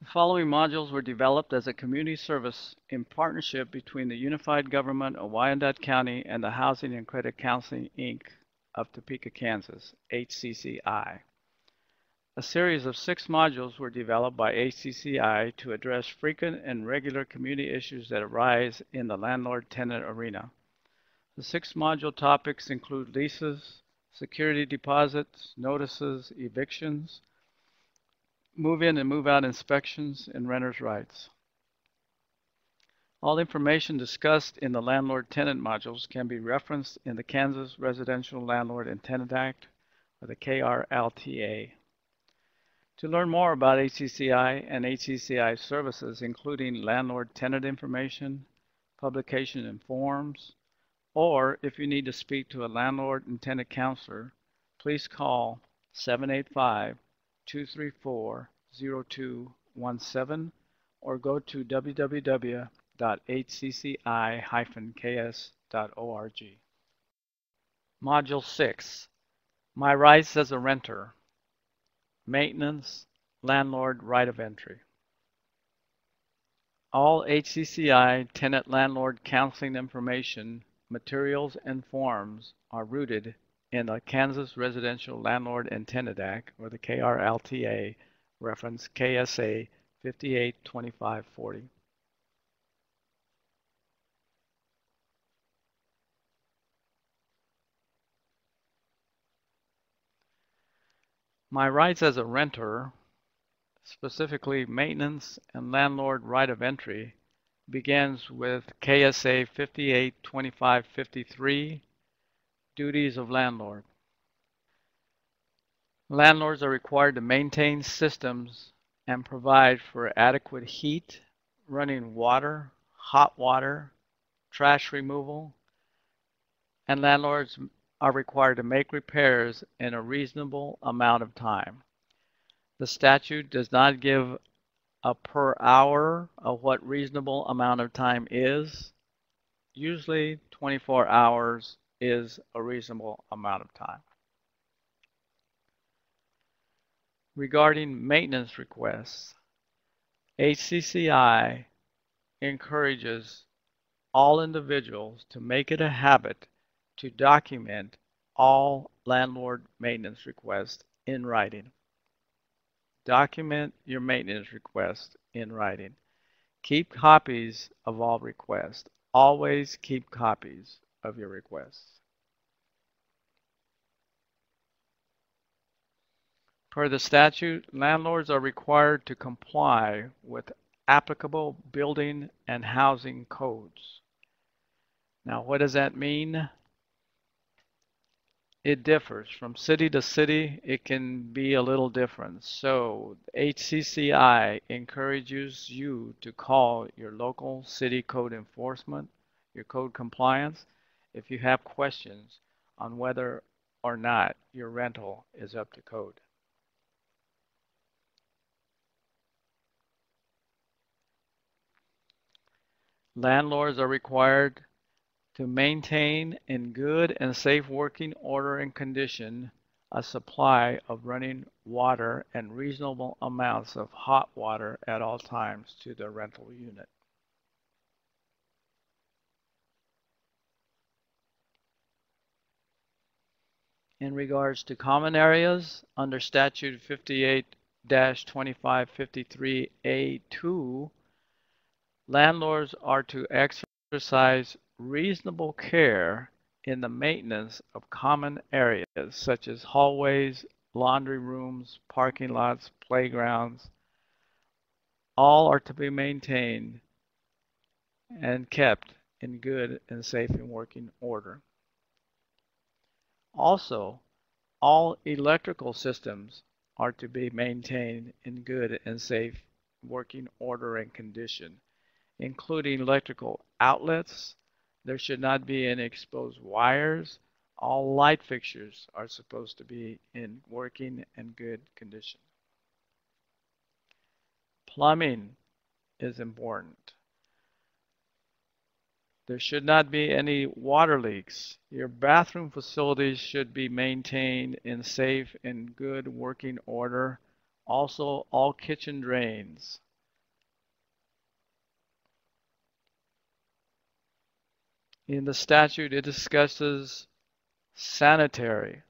The following modules were developed as a community service in partnership between the Unified Government of Wyandotte County and the Housing and Credit Counseling, Inc. of Topeka, Kansas, HCCI. A series of 6 modules were developed by HCCI to address frequent and regular community issues that arise in the landlord-tenant arena. The 6 module topics include leases, security deposits, notices, evictions, move-in and move-out inspections, and renters' rights. All information discussed in the Landlord Tenant Modules can be referenced in the Kansas Residential Landlord and Tenant Act, or the KRLTA. To learn more about HCCI and HCCI services, including landlord-tenant information, publication and forms, or if you need to speak to a landlord and tenant counselor, please call 785-234-0217 or go to www.hcci-ks.org. Module 6, My Rights as a Renter, Maintenance, Landlord Right of Entry. All HCCI tenant landlord counseling information, materials, and forms are rooted in the Kansas Residential Landlord and Tenant Act, or the KRLTA, reference KSA 582540. My rights as a renter, specifically maintenance and landlord right of entry, begins with KSA 582553, Duties of Landlord. Landlords are required to maintain systems and provide for adequate heat, running water, hot water, trash removal, and landlords are required to make repairs in a reasonable amount of time. The statute does not give a per hour of what reasonable amount of time is. Usually 24 hours is a reasonable amount of time. Regarding maintenance requests, HCCI encourages all individuals to make it a habit to document all landlord maintenance requests in writing. Document your maintenance requests in writing. Keep copies of all requests. Always keep copies of your requests. Per the statute, landlords are required to comply with applicable building and housing codes. Now, what does that mean? It differs from city to city. It can be a little different. So HCCI encourages you to call your local city code enforcement, your code compliance, if you have questions on whether or not your rental is up to code. Landlords are required to maintain in good and safe working order and condition a supply of running water and reasonable amounts of hot water at all times to their rental unit. In regards to common areas, under Statute 58-2553A2, landlords are to exercise reasonable care in the maintenance of common areas such as hallways, laundry rooms, parking lots, playgrounds. All are to be maintained and kept in good and safe and working order. Also, all electrical systems are to be maintained in good and safe working order and condition, including electrical outlets. There should not be any exposed wires. All light fixtures are supposed to be in working and good condition. Plumbing is important. There should not be any water leaks. Your bathroom facilities should be maintained in safe and good working order. Also, all kitchen drains In the statute, it discusses sanitary.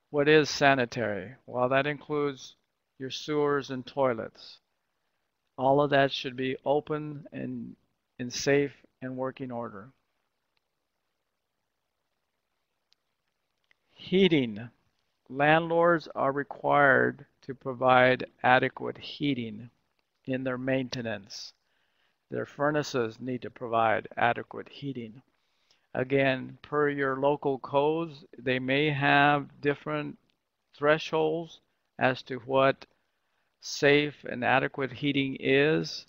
What is sanitary? Well, that includes your sewers and toilets. All of that should be open and in safe and working order. Heating. Landlords are required to provide adequate heating in their maintenance. Their furnaces need to provide adequate heating. Again, per your local codes, they may have different thresholds as to what safe and adequate heating is.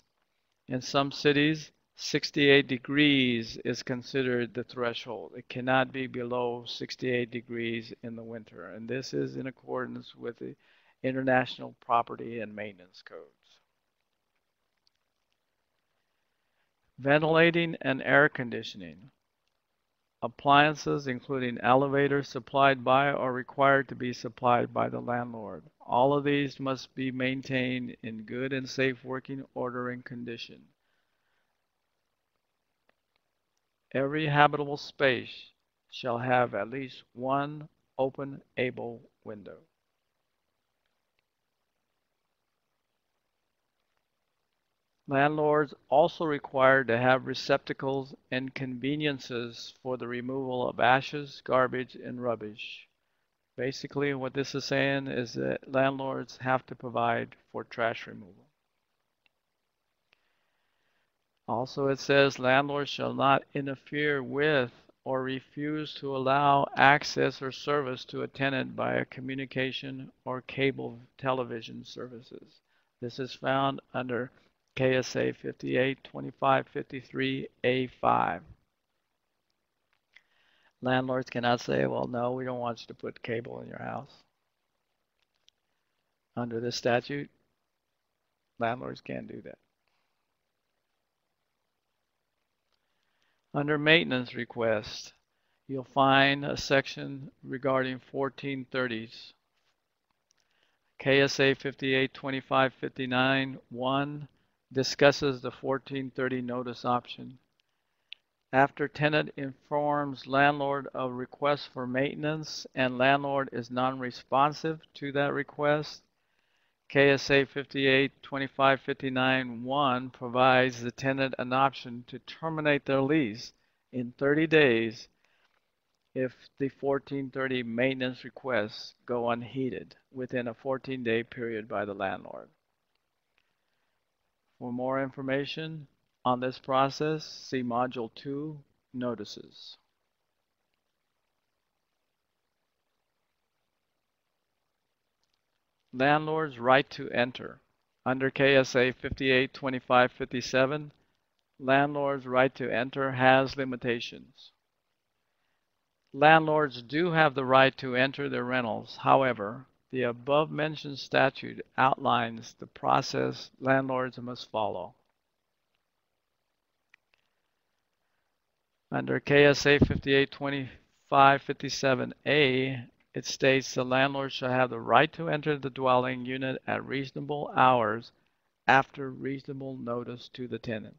In some cities, 68 degrees is considered the threshold. It cannot be below 68 degrees in the winter, and this is in accordance with the International Property and Maintenance Codes. Ventilating and air conditioning. Appliances, including elevators, supplied by or required to be supplied by the landlord. All of these must be maintained in good and safe working order and condition. Every habitable space shall have at least one open able window. Landlords also required to have receptacles and conveniences for the removal of ashes, garbage, and rubbish. Basically, what this is saying is that landlords have to provide for trash removal. Also, it says landlords shall not interfere with or refuse to allow access or service to a tenant by a communication or cable television services. This is found under KSA 582553A5. Landlords cannot say, well, no, we don't want you to put cable in your house. Under this statute, landlords can't do that. Under maintenance requests, you'll find a section regarding 1430s. KSA 582559-1 discusses the 1430 notice option. After tenant informs landlord of request for maintenance and landlord is non-responsive to that request, KSA 582559-1 provides the tenant an option to terminate their lease in 30 days if the 1430 maintenance requests go unheeded within a 14-day period by the landlord. For more information on this process, see Module 2, Notices. Landlord's right to enter. Under KSA 582557, landlord's right to enter has limitations. Landlords do have the right to enter their rentals. However, the above-mentioned statute outlines the process landlords must follow. Under KSA 582557A, it states the landlord shall have the right to enter the dwelling unit at reasonable hours after reasonable notice to the tenant.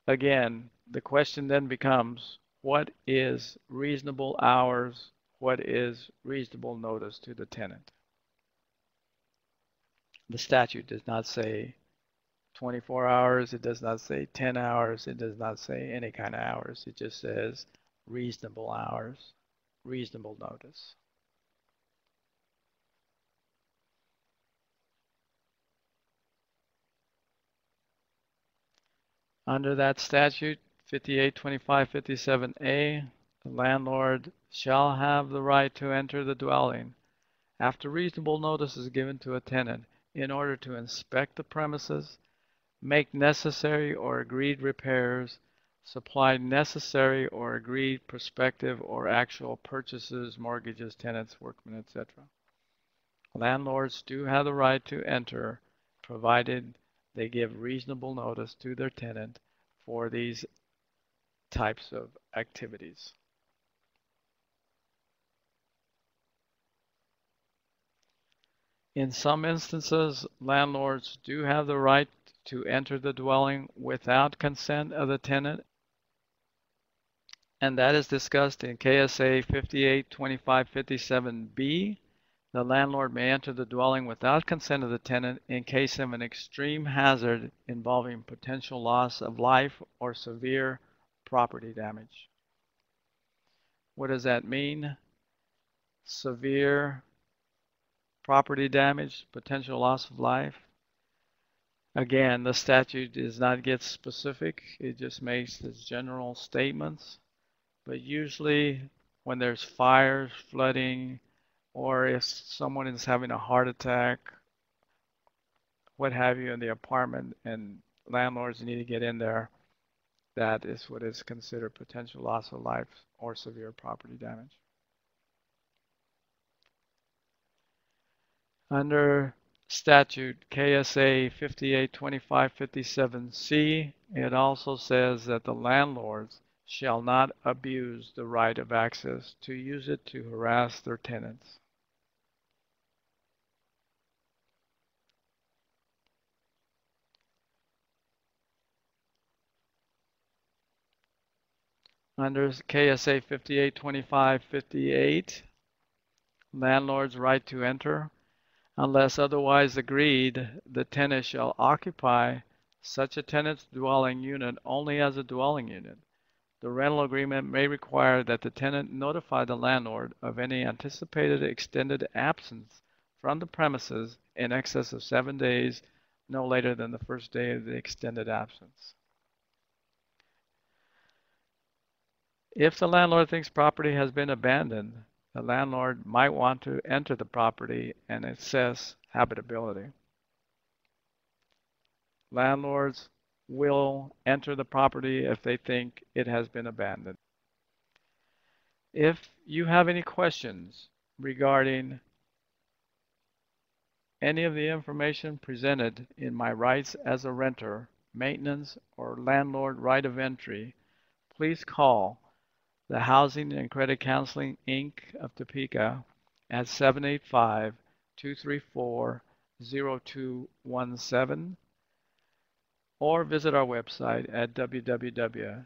Again, the question then becomes, what is reasonable hours? What is reasonable notice to the tenant? The statute does not say 24 hours. It does not say 10 hours. It does not say any kind of hours. It just says reasonable hours, reasonable notice. Under that statute, 582557A, the landlord shall have the right to enter the dwelling after reasonable notice is given to a tenant in order to inspect the premises, make necessary or agreed repairs, supply necessary or agreed prospective or actual purchases, mortgages, tenants, workmen, etc. Landlords do have the right to enter, provided they give reasonable notice to their tenant for these types of activities. In some instances, landlords do have the right to enter the dwelling without consent of the tenant, and that is discussed in KSA 582557B. The landlord may enter the dwelling without consent of the tenant in case of an extreme hazard involving potential loss of life or severe property damage. What does that mean? Severe property damage, potential loss of life. Again, the statute does not get specific. It just makes these general statements. But usually when there's fires, flooding, or if someone is having a heart attack, what have you, in the apartment and landlords need to get in there, that is what is considered potential loss of life or severe property damage. Under statute KSA 582557C, it also says that the landlords shall not abuse the right of access to use it to harass their tenants. Under KSA 582558, landlord's right to enter. Unless otherwise agreed, the tenant shall occupy such a tenant's dwelling unit only as a dwelling unit. The rental agreement may require that the tenant notify the landlord of any anticipated extended absence from the premises in excess of 7 days, no later than the first day of the extended absence. If the landlord thinks property has been abandoned, the landlord might want to enter the property and assess habitability. Landlords will enter the property if they think it has been abandoned. If you have any questions regarding any of the information presented in my rights as a renter, maintenance, or landlord right of entry, please call the Housing and Credit Counseling, Inc. of Topeka at 785-234-0217 or visit our website at www.hcci-ks.org.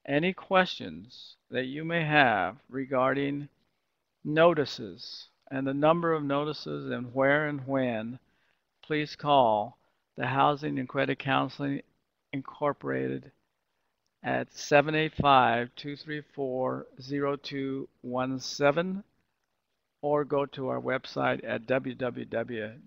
Any questions that you may have regarding notices and the number of notices and where and when, please call the Housing and Credit Counseling Incorporated at 785-234-0217 or go to our website at www.hcci-ks.org.